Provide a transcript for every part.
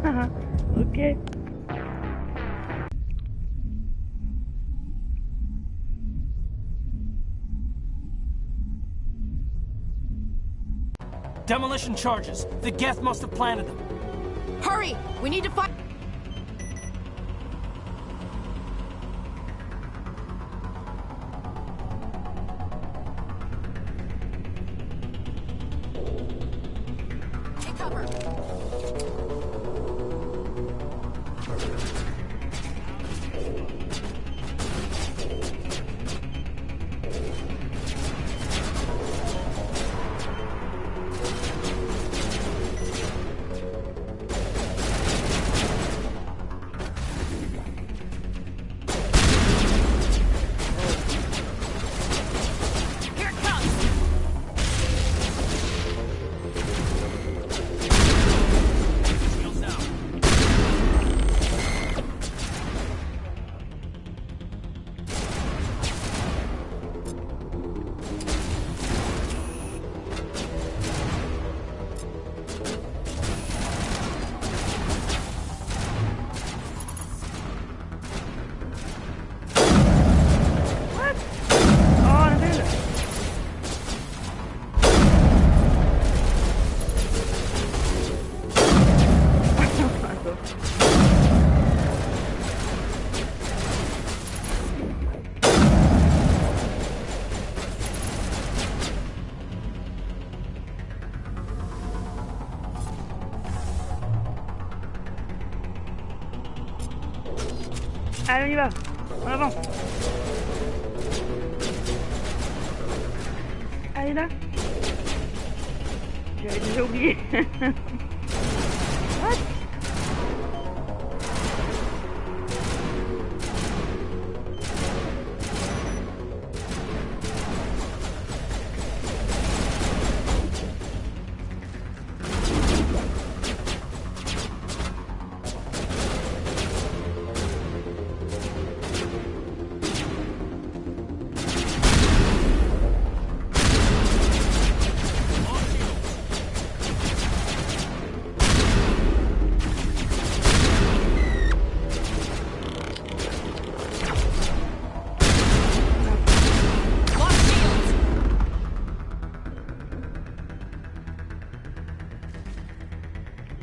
Ok. Demolition charges. The Geth must have planted them. Hurry! We need to find... Take cover! Allez, on y va. En avant. Allez là. J'avais déjà oublié. What?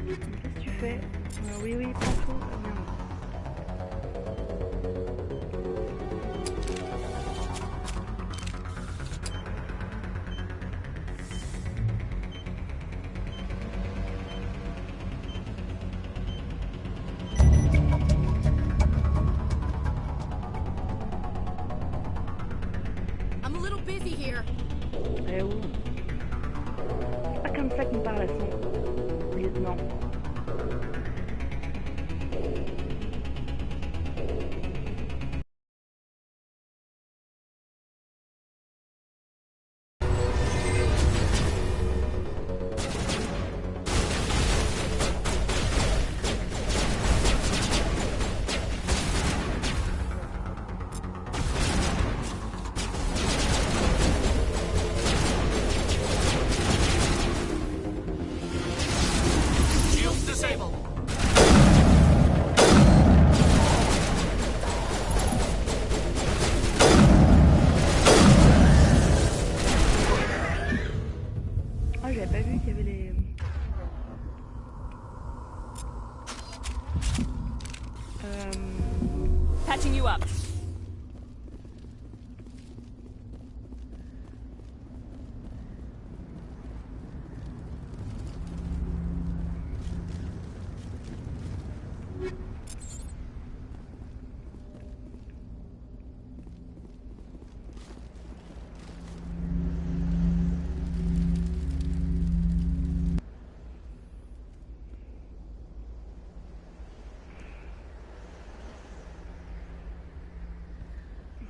Qu'est-ce que tu fais? Oui, oui, pas trop. Ah, merde. I'm a little busy here. Eh oui. C'est pas comme ça qu'on parle à son lieutenant. Ah, j'avais pas vu qu'il y avait les... Patching you up.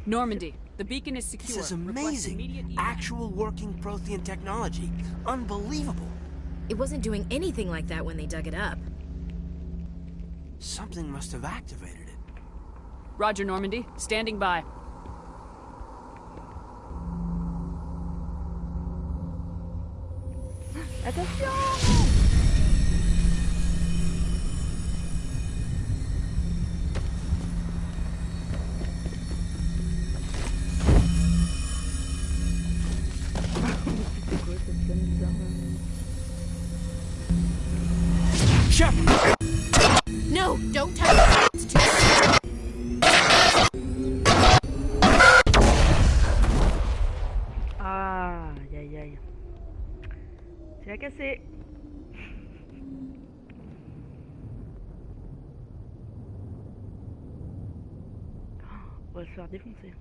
Normandy, the beacon is secure. This is amazing. Actual working Prothean technology. Unbelievable. It wasn't doing anything like that when they dug it up. Something must have activated it. Roger, Normandy. Standing by. Attention! No, don't touch it. It's too... Ah, aïe aïe aïe. Tu l'as cassé. On va se faire défoncer.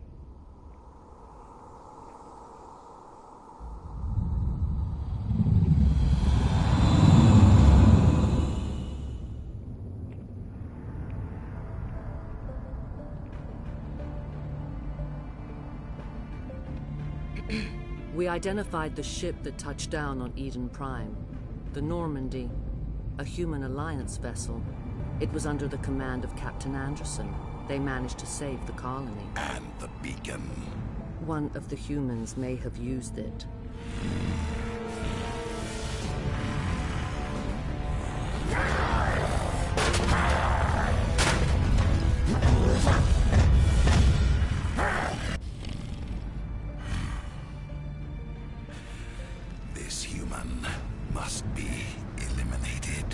We identified the ship that touched down on Eden Prime. The Normandy, a human alliance vessel. It was under the command of Captain Anderson. They managed to save the colony. And the beacon. One of the humans may have used it. This human must be eliminated.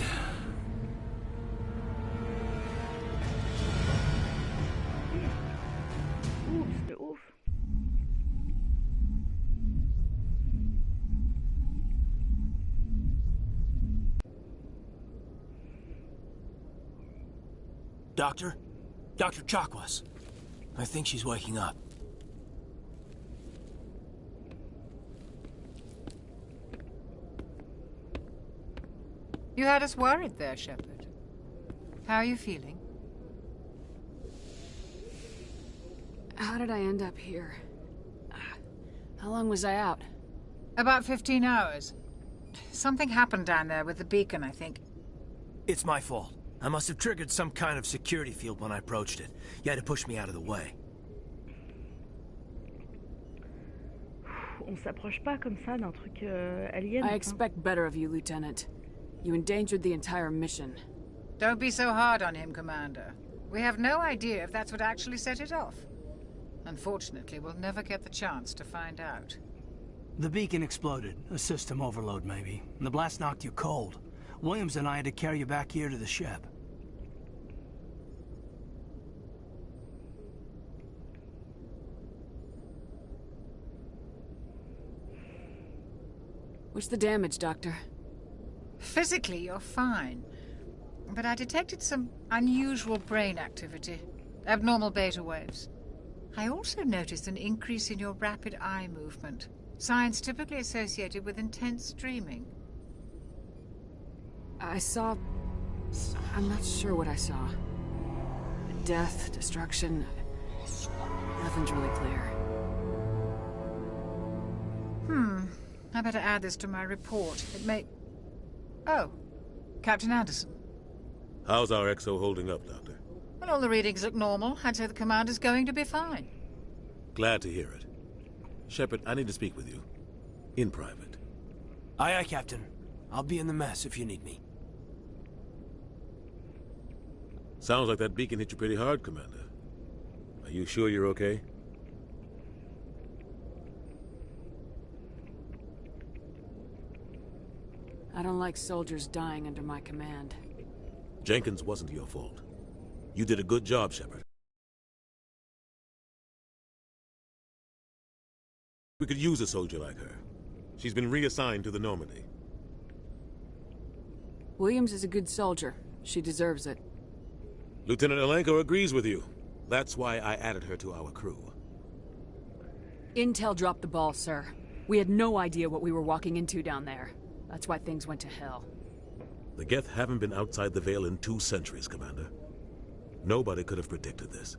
Ouf, c'est ouf. Doctor? Dr. Chakwas. I think she's waking up. You had us worried there, Shepard. How are you feeling? How did I end up here? How long was I out? About 15 hours. Something happened down there with the beacon, I think. It's my fault. I must have triggered some kind of security field when I approached it. You had to push me out of the way. On s'approche pas comme ça d'un truc alien. I expect better of you, Lieutenant. You endangered the entire mission. Don't be so hard on him, Commander. We have no idea if that's what actually set it off. Unfortunately, we'll never get the chance to find out. The beacon exploded. A system overload, maybe. And the blast knocked you cold. Williams and I had to carry you back here to the ship. What's the damage, Doctor? Physically, you're fine. But I detected some unusual brain activity. Abnormal beta waves. I also noticed an increase in your rapid eye movement. Signs typically associated with intense dreaming. I saw... I'm not sure what I saw. Death, destruction... Nothing's really clear. I better add this to my report. It may... Oh, Captain Anderson. How's our XO holding up, Doctor? Well, all the readings look normal. I'd say the commander's going to be fine. Glad to hear it. Shepard, I need to speak with you. In private. Aye, aye, Captain. I'll be in the mess if you need me. Sounds like that beacon hit you pretty hard, Commander. Are you sure you're okay? I don't like soldiers dying under my command. Jenkins wasn't your fault. You did a good job, Shepard. We could use a soldier like her. She's been reassigned to the Normandy. Williams is a good soldier. She deserves it. Lieutenant Alenko agrees with you. That's why I added her to our crew. Intel dropped the ball, sir. We had no idea what we were walking into down there. That's why things went to hell. The Geth haven't been outside the Veil in 2 centuries, Commander. Nobody could have predicted this.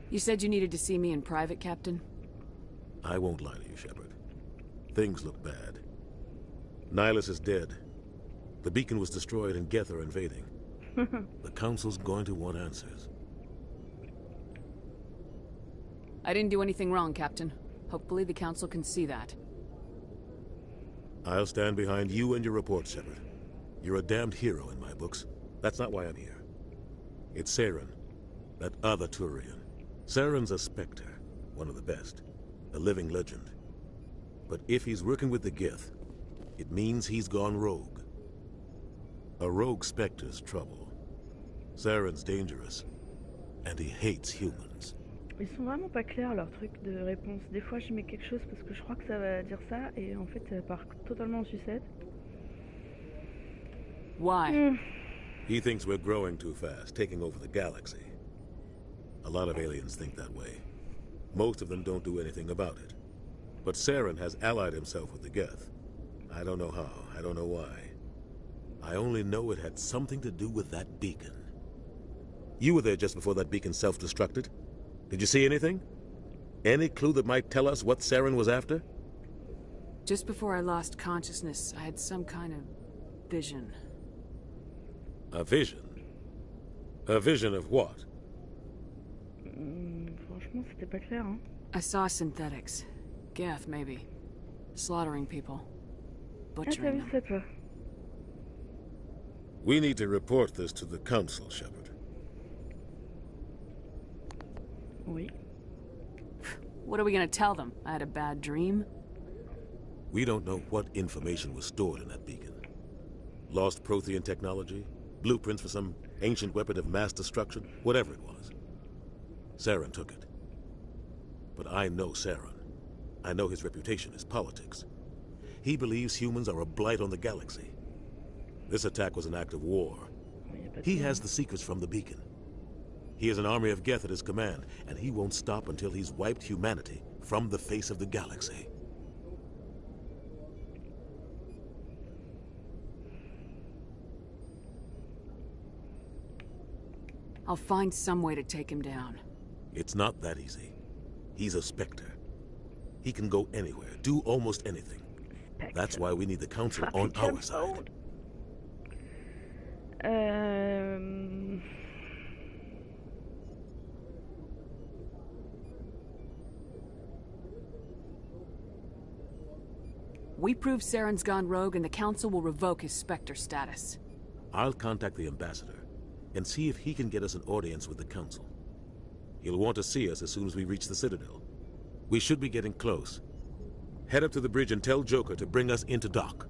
You said you needed to see me in private, Captain? I won't lie to you, Shepard. Things look bad. Nihilus is dead. The beacon was destroyed and Geth are invading. The Council's going to want answers. I didn't do anything wrong, Captain. Hopefully the Council can see that. I'll stand behind you and your report, Shepard. You're a damned hero in my books. That's not why I'm here. It's Saren, that other Turian. Saren's a Spectre, one of the best. A living legend. But if he's working with the Geth, it means he's gone rogue. A rogue Spectre's trouble. Saren's dangerous, and he hates humans. Ils sont vraiment pas clairs leurs trucs de réponse. Des fois je mets quelque chose parce que je crois que ça va dire ça et en fait ça part totalement en sucette. Why? He thinks we're growing too fast, taking over the galaxy. A lot of aliens think that way. Most of them don't do anything about it. But Saren has allied himself with the Geth. I don't know how, I don't know why. I only know it had something to do with that beacon. You were there just before that beacon self-destructed. Did you see anything? Any clue that might tell us what Saren was after? Just before I lost consciousness, I had some kind of vision. A vision? A vision of what? Franchement, c'était pas clair, hein. I saw synthetics. Geth, maybe. Slaughtering people. Ah, t'as Butchering vu them. ça, toi? We need to report this to the Council, Shepard. Oui. What are we gonna tell them? I had a bad dream? We don't know what information was stored in that beacon. Lost Prothean technology? Blueprints for some ancient weapon of mass destruction? Whatever it was. Saren took it. But I know Saren. I know his reputation is politics. He believes humans are a blight on the galaxy. This attack was an act of war. He has the secrets from the beacon. He has an army of Geth at his command, and he won't stop until he's wiped humanity from the face of the galaxy. I'll find some way to take him down. It's not that easy. He's a Spectre. He can go anywhere, do almost anything. That's why we need the Council on our side. We prove Saren's gone rogue and the Council will revoke his Spectre status. I'll contact the Ambassador and see if he can get us an audience with the Council. He'll want to see us as soon as we reach the Citadel. We should be getting close. Head up to the bridge and tell Joker to bring us into dock.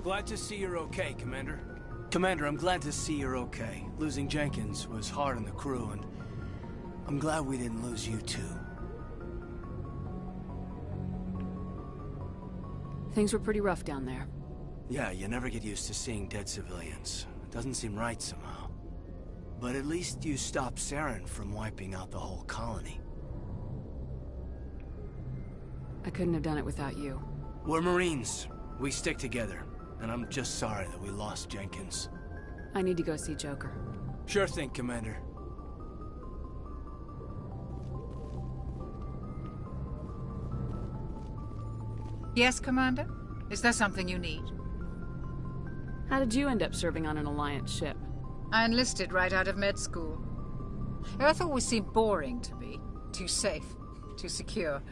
Glad to see you're okay, Commander. Commander, I'm glad to see you're okay. Losing Jenkins was hard on the crew, and I'm glad we didn't lose you too. Things were pretty rough down there. Yeah, you never get used to seeing dead civilians. It doesn't seem right somehow. But at least you stopped Saren from wiping out the whole colony. I couldn't have done it without you. We're Marines. We stick together. And I'm just sorry that we lost Jenkins. I need to go see Joker. Sure thing, Commander. Yes, Commander? Is there something you need? How did you end up serving on an Alliance ship? I enlisted right out of med school. Earth always seemed boring to me. Too safe, too secure.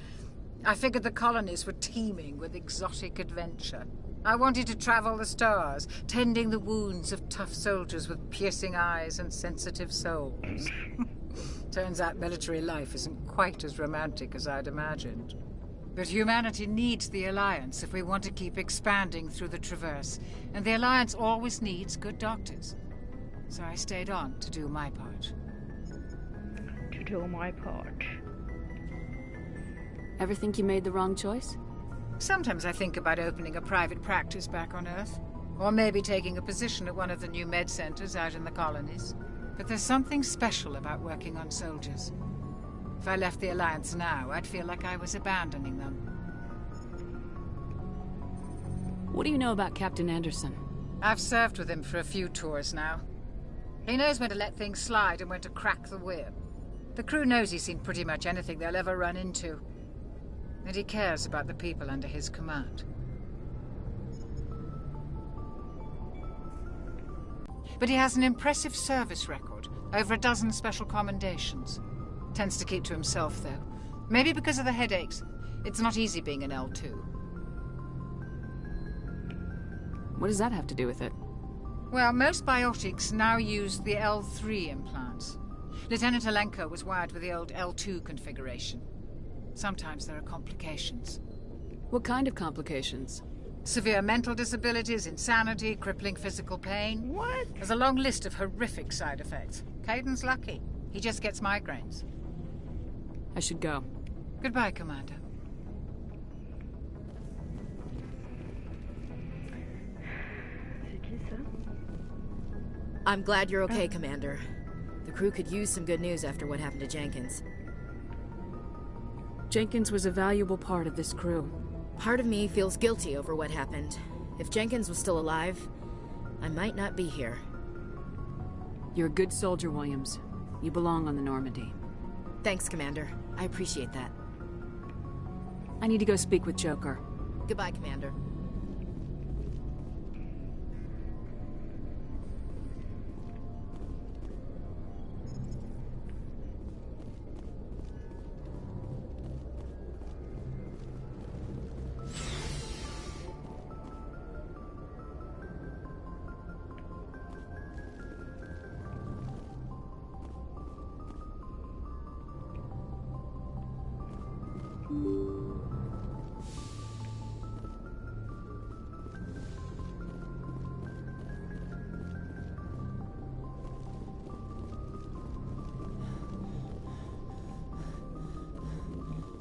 I figured the colonies were teeming with exotic adventure. I wanted to travel the stars, tending the wounds of tough soldiers with piercing eyes and sensitive souls. Turns out military life isn't quite as romantic as I'd imagined. But humanity needs the Alliance if we want to keep expanding through the Traverse, and the Alliance always needs good doctors. So I stayed on to do my part. To do my part. Ever think you made the wrong choice? Sometimes I think about opening a private practice back on Earth. Or maybe taking a position at one of the new med centers out in the colonies. But there's something special about working on soldiers. If I left the Alliance now, I'd feel like I was abandoning them. What do you know about Captain Anderson? I've served with him for a few tours now. He knows when to let things slide and when to crack the whip. The crew knows he's seen pretty much anything they'll ever run into. And he cares about the people under his command. But he has an impressive service record, over a dozen special commendations. Tends to keep to himself, though. Maybe because of the headaches. It's not easy being an L2. What does that have to do with it? Well, most biotics now use the L3 implants. Lieutenant Alenko was wired with the old L2 configuration. Sometimes there are complications. What kind of complications? Severe mental disabilities, insanity, crippling physical pain. What? There's a long list of horrific side effects. Caden's lucky. He just gets migraines. I should go. Goodbye, Commander. C'est qui ça? I'm glad you're okay, Commander. The crew could use some good news after what happened to Jenkins. Jenkins was a valuable part of this crew. Part of me feels guilty over what happened. If Jenkins was still alive, I might not be here. You're a good soldier, Williams. You belong on the Normandy. Thanks, Commander. I appreciate that. I need to go speak with Joker. Goodbye, Commander.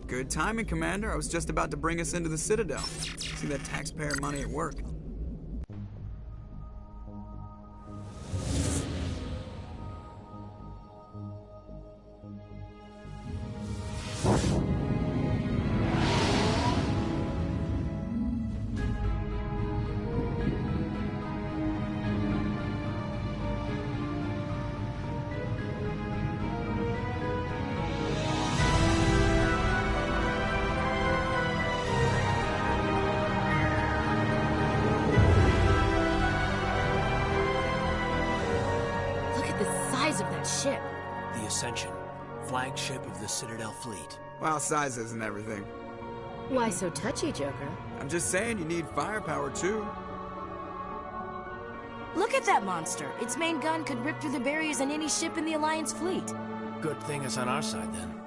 Good timing, Commander. I was just about to bring us into the Citadel. See that taxpayer money at work. Ship. The Ascension, flagship of the Citadel fleet. Well, size isn't everything. Why so touchy, Joker? I'm just saying you need firepower, too. Look at that monster. Its main gun could rip through the barriers in any ship in the Alliance fleet. Good thing it's on our side, then.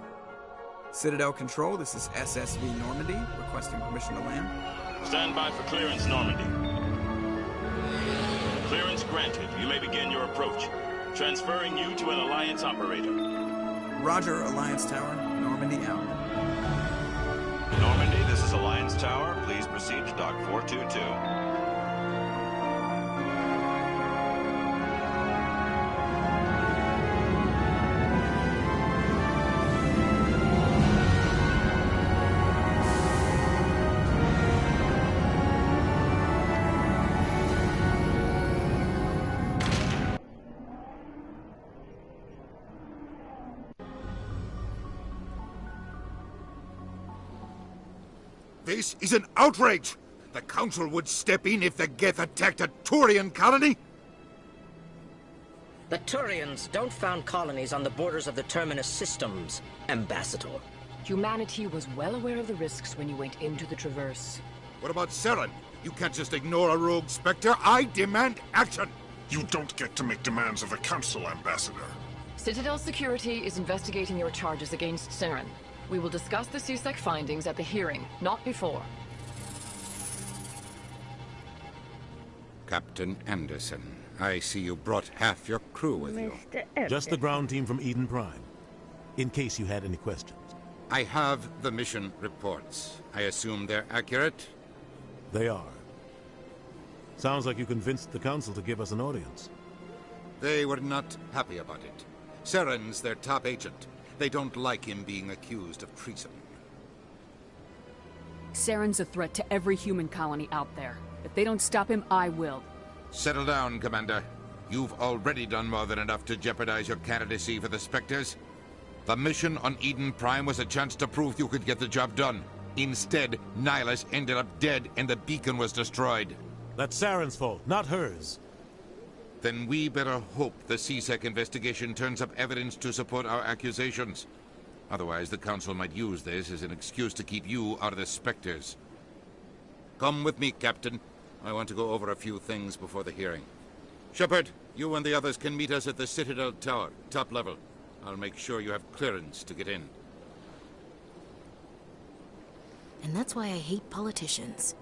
Citadel Control, this is SSV Normandy, requesting permission to land. Stand by for clearance, Normandy. Clearance granted. You may begin your approach. Transferring you to an Alliance operator. Roger, Alliance Tower. Normandy out. Normandy, this is Alliance Tower. Please proceed to Dock 422. This is an outrage! The Council would step in if the Geth attacked a Turian colony? The Turians don't found colonies on the borders of the Terminus systems, Ambassador. Humanity was well aware of the risks when you went into the Traverse. What about Saren? You can't just ignore a rogue Spectre. I demand action! You don't get to make demands of the Council, Ambassador. Citadel Security is investigating your charges against Saren. We will discuss the CSEC findings at the hearing, not before. Captain Anderson, I see you brought half your crew with you. Just the ground team from Eden Prime, in case you had any questions. I have the mission reports. I assume they're accurate? They are. Sounds like you convinced the Council to give us an audience. They were not happy about it. Saren's their top agent. They don't like him being accused of treason. Saren's a threat to every human colony out there. If they don't stop him, I will. Settle down, Commander. You've already done more than enough to jeopardize your candidacy for the Spectres. The mission on Eden Prime was a chance to prove you could get the job done. Instead, Nihilus ended up dead and the beacon was destroyed. That's Saren's fault, not hers. Then we better hope the CSEC investigation turns up evidence to support our accusations. Otherwise, the Council might use this as an excuse to keep you out of the Spectres. Come with me, Captain. I want to go over a few things before the hearing. Shepard, you and the others can meet us at the Citadel Tower, top level. I'll make sure you have clearance to get in. And that's why I hate politicians.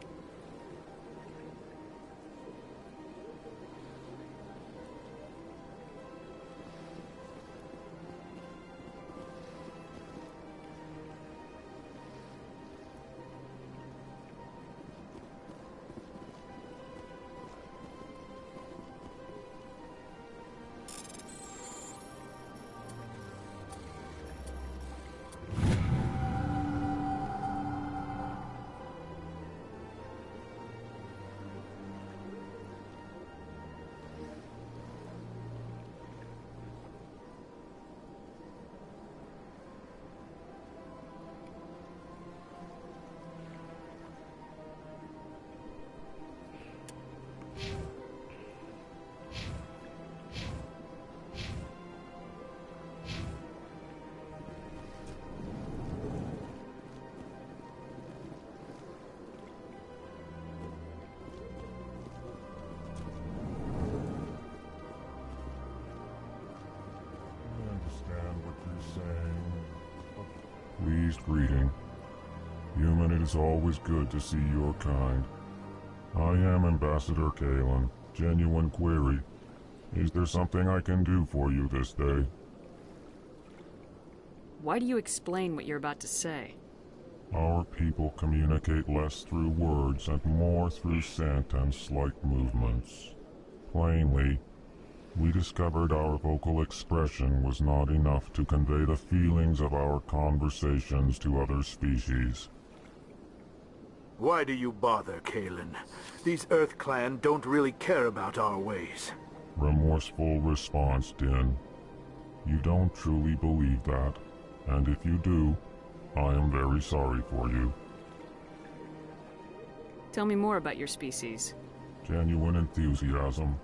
Pleased greeting. Human, it is always good to see your kind. I am Ambassador Kalen. Genuine query. Is there something I can do for you this day? Why do you explain what you're about to say? Our people communicate less through words and more through scent and slight movements. Plainly, we discovered our vocal expression was not enough to convey the feelings of our conversations to other species. Why do you bother, Kalen? These Earth Clan don't really care about our ways. Remorseful response, Din. You don't truly believe that, and if you do, I am very sorry for you. Tell me more about your species. Genuine enthusiasm.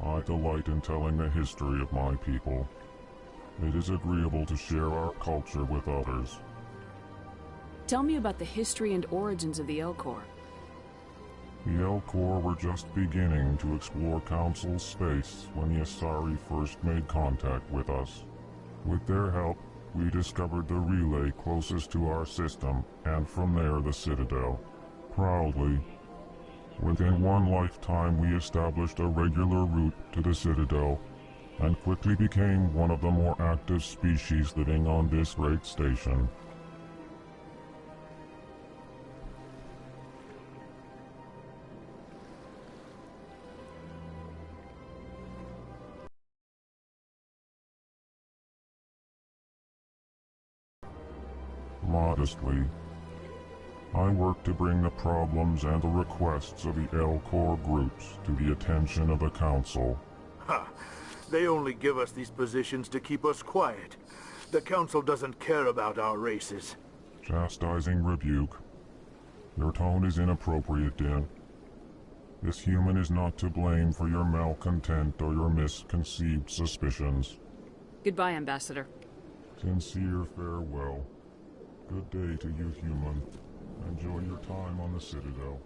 I delight in telling the history of my people. It is agreeable to share our culture with others. Tell me about the history and origins of the Elcor. The Elcor were just beginning to explore Council space when the Asari first made contact with us. With their help, we discovered the relay closest to our system, and from there the Citadel. Proudly, within one lifetime we established a regular route to the Citadel, and quickly became one of the more active species living on this great station. Modestly, I work to bring the problems and the requests of the Elcor groups to the attention of the Council. Ha! They only give us these positions to keep us quiet. The Council doesn't care about our races. Chastising rebuke. Your tone is inappropriate, Din. This human is not to blame for your malcontent or your misconceived suspicions. Goodbye, Ambassador. Sincere farewell. Good day to you, human. Enjoy your time on the Citadel.